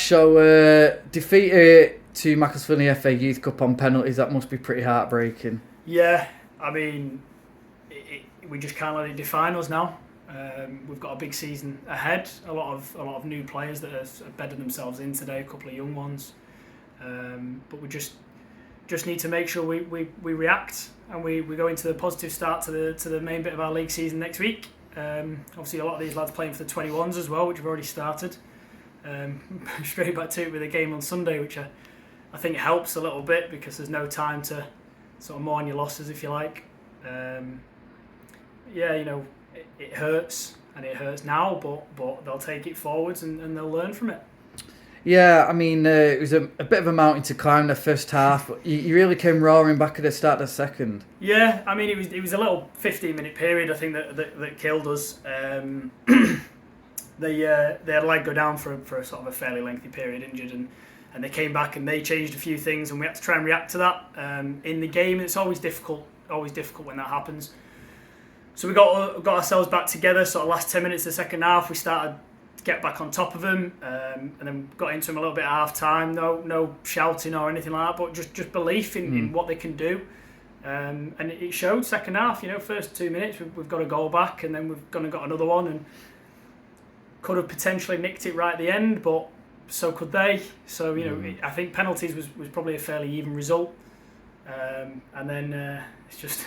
So, defeat to Macclesfield in the FA Youth Cup on penalties, that must be pretty heartbreaking. Yeah, I mean, we just can't let it define us now. We've got a big season ahead. A lot of new players that have bedded themselves in today. A couple of young ones, but we just need to make sure we react and we go into the positive start to the main bit of our league season next week. Obviously, a lot of these lads playing for the 21s as well, which have already started. Straight back to it with a game on Sunday, which I think helps a little bit because there's no time to sort of mourn your losses, if you like. It hurts, and it hurts now, but they'll take it forwards and they'll learn from it. Yeah, I mean, it was a bit of a mountain to climb the first half, but you really came roaring back at the start of the second. Yeah, I mean, it was a little 15-minute period, I think, that killed us. They had a lad go down for a sort of a fairly lengthy period injured, and they came back and they changed a few things, and we had to try and react to that in the game. It's always difficult when that happens. So we got ourselves back together. Sort of last 10 minutes of the second half, we started to get back on top of them, and then got into them a little bit at half time. No shouting or anything like that, but just belief in what they can do. And it showed second half. First 2 minutes we've got a goal back, and then we've got another one, and could have potentially nicked it right at the end, but so could they. So I think penalties was probably a fairly even result, and then it's just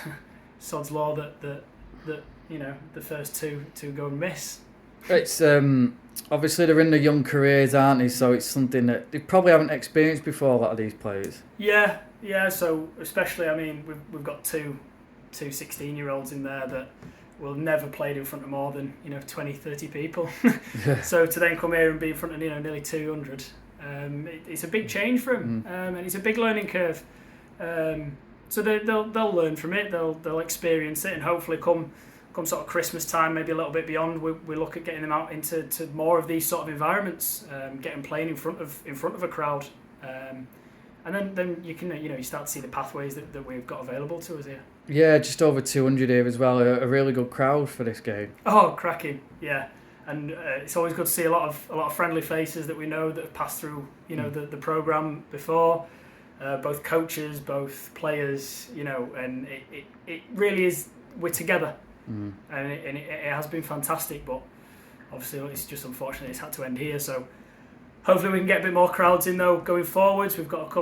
sod's law that the first two go and miss. It's obviously they're in their young careers, aren't they? So it's something that they probably haven't experienced before, a lot of these players. Yeah. So especially, I mean, we've got two 16-year-olds in there that will never played in front of more than 20, 30 people. So to then come here and be in front of nearly 200, it's a big change for them, and it's a big learning curve. So they'll learn from it. They'll experience it, and hopefully come sort of Christmas time, maybe a little bit beyond, we look at getting them out into more of these sort of environments, get them playing in front of a crowd, and then you can you start to see the pathways that we've got available to us here. Yeah, just over 200 here as well. A really good crowd for this game. Oh, cracking! Yeah, and it's always good to see a lot of friendly faces that we know that have passed through the programme before. Both coaches, both players, and it really is, we're together, and it has been fantastic. But obviously, it's just unfortunate it's had to end here. So hopefully we can get a bit more crowds in though going forwards. We've got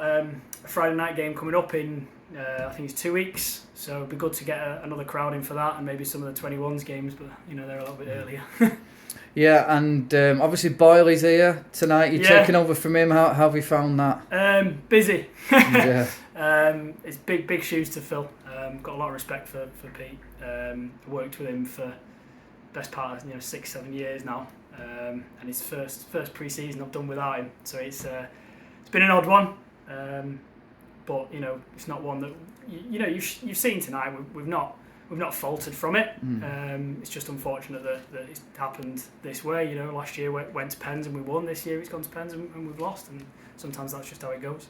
a Friday night game coming up in I think it's 2 weeks. So it'd be good to get another crowd in for that, and maybe some of the 21s games, but they're a little bit earlier. Yeah, and obviously Boyley's here tonight. You're taking over from him. How have you found that? Busy. Yeah. It's big shoes to fill. Got a lot of respect for Pete. Worked with him for best part of 6-7 years now, and his first pre-season I've done without him. So it's been an odd one, but it's not one that you've seen tonight. We've not faltered from it. It's just unfortunate that it's happened this way. Last year went to pens and we won. This year it's gone to pens and we've lost, and sometimes that's just how it goes.